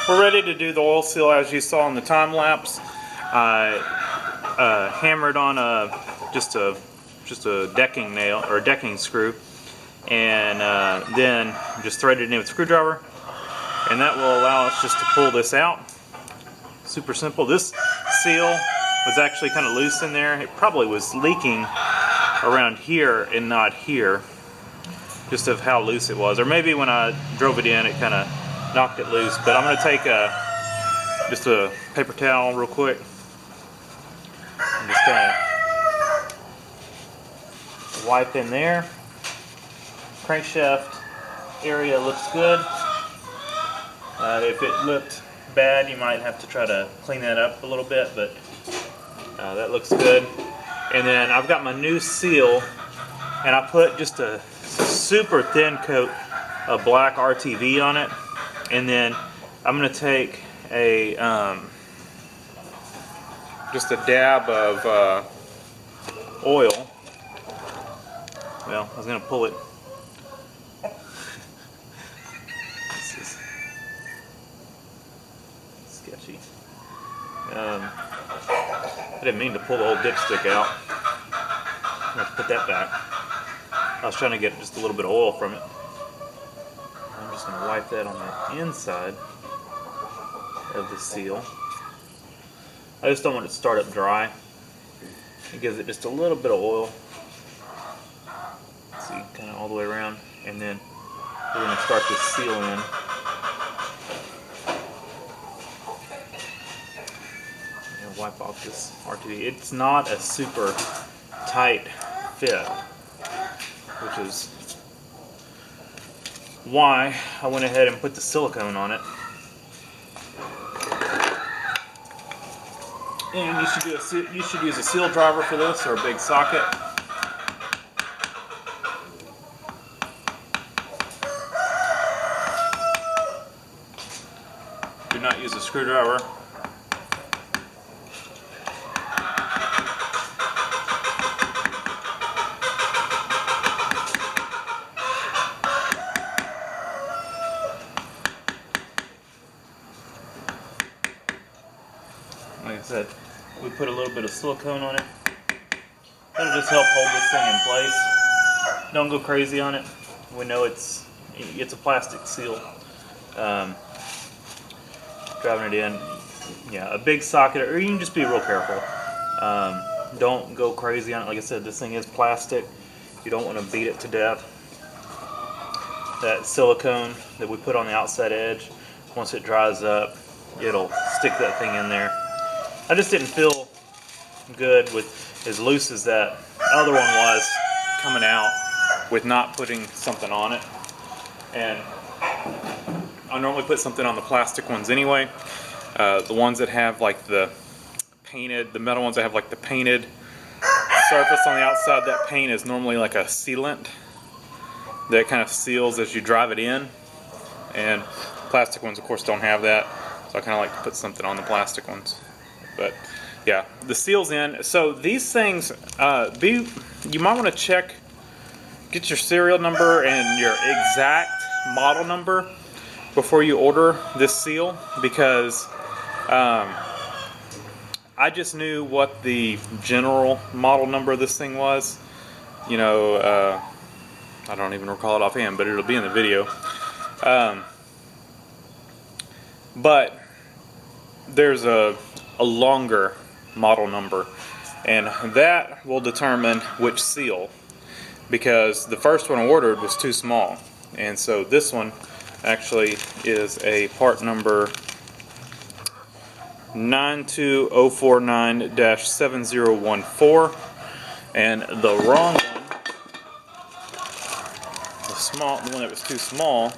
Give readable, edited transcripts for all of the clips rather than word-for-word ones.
we're ready to do the oil seal as you saw in the time lapse. I hammered on just a decking nail or decking screw, and then just threaded it in with a screwdriver, and that will allow us just to pull this out. Super simple. This seal was actually kind of loose in there. It probably was leaking around here and not here, just of how loose it was, or maybe when I drove it in it kind of knocked it loose. But I'm going to take just a paper towel real quick and just kind of wipe in there. Crankshaft area looks good. If it looked bad, you might have to try to clean that up a little bit, but that looks good. And then I've got my new seal, and I put just a super thin coat of black RTV on it, and then I'm going to take a just a dab of oil. Well, I was going to pull it. This is sketchy. I didn't mean to pull the old dipstick out. I'm going to put that back. I was trying to get just a little bit of oil from it. I'm just going to wipe that on the inside of the seal. I just don't want it to start up dry. It gives it just a little bit of oil. See, kind of all the way around. And then we're going to start this seal in. And wipe off this RTV. It's not a super tight fit, which is why I went ahead and put the silicone on it. And you should use a seal driver for this, or a big socket. Do not use a screwdriver. Like I said, we put a little bit of silicone on it. That'll just help hold this thing in place. Don't go crazy on it. We know it's a plastic seal. Driving it in, yeah, a big socket, or you can just be real careful. Don't go crazy on it. Like I said, this thing is plastic. You don't want to beat it to death. That silicone that we put on the outside edge, once it dries up, it'll stick that thing in there. I just didn't feel good with as loose as that other one was coming out with not putting something on it. And I normally put something on the plastic ones anyway. The ones that have like the metal ones that have like the painted surface on the outside, that paint is normally like a sealant that kind of seals as you drive it in. And plastic ones of course don't have that, so I kind of like to put something on the plastic ones. But yeah, the seal's in. So these things, you might want to get your serial number and your exact model number before you order this seal, because I just knew what the general model number of this thing was. You know, I don't even recall it offhand, but it'll be in the video. But there's a longer model number, and that will determine which seal, because the first one I ordered was too small, and so this one actually is a part number 92049-7014, and the wrong one, the one that was too small,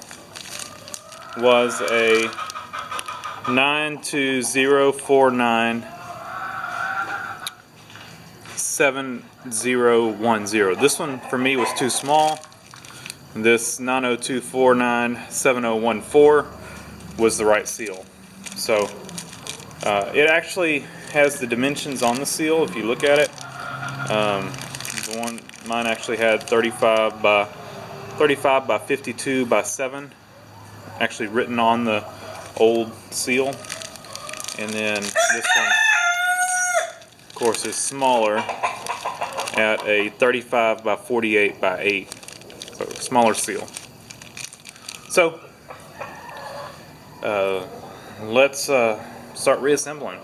was a 92049-7010. This one for me was too small. This 90249-7014 was the right seal. So it actually has the dimensions on the seal if you look at it. Mine actually had 35 by 52 by 7 actually written on the old seal. And then this one, of course, is smaller at a 35 by 48 by 8. So smaller seal. So let's start reassembling.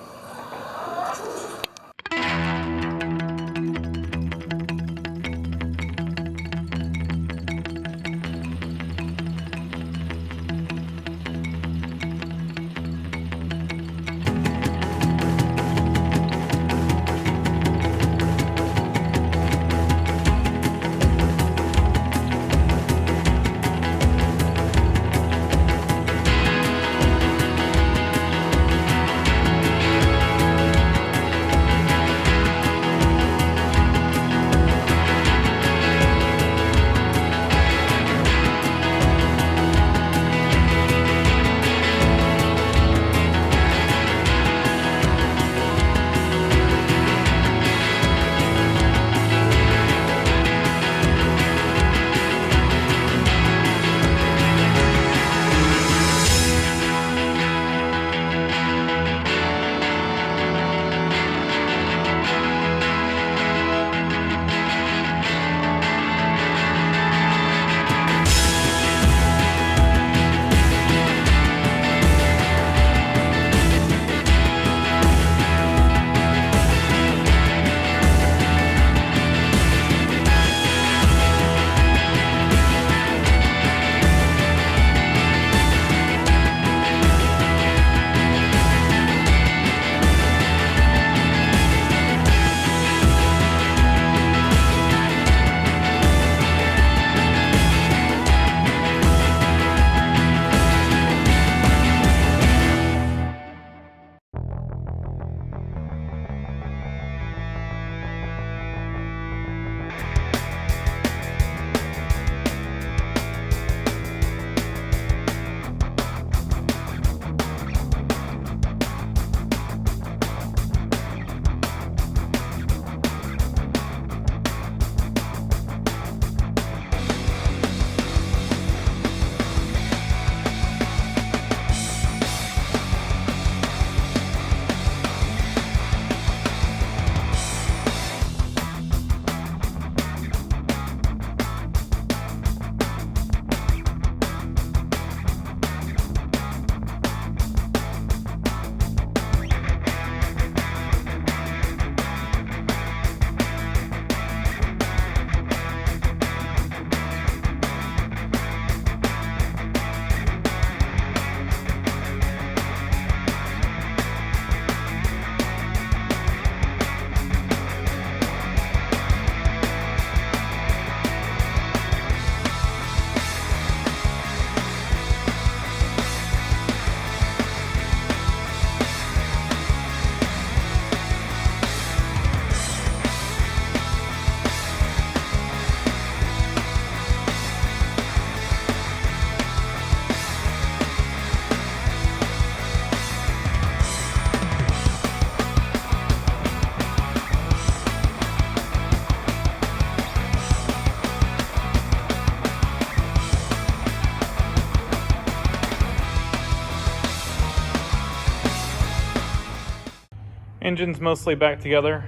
Engine's mostly back together.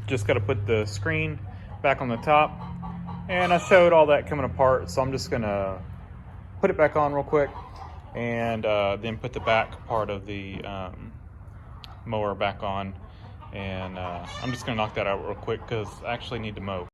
Just got to put the screen back on the top, and I showed all that coming apart, so I'm just gonna put it back on real quick and then put the back part of the mower back on, and I'm just gonna knock that out real quick because I actually need to mow.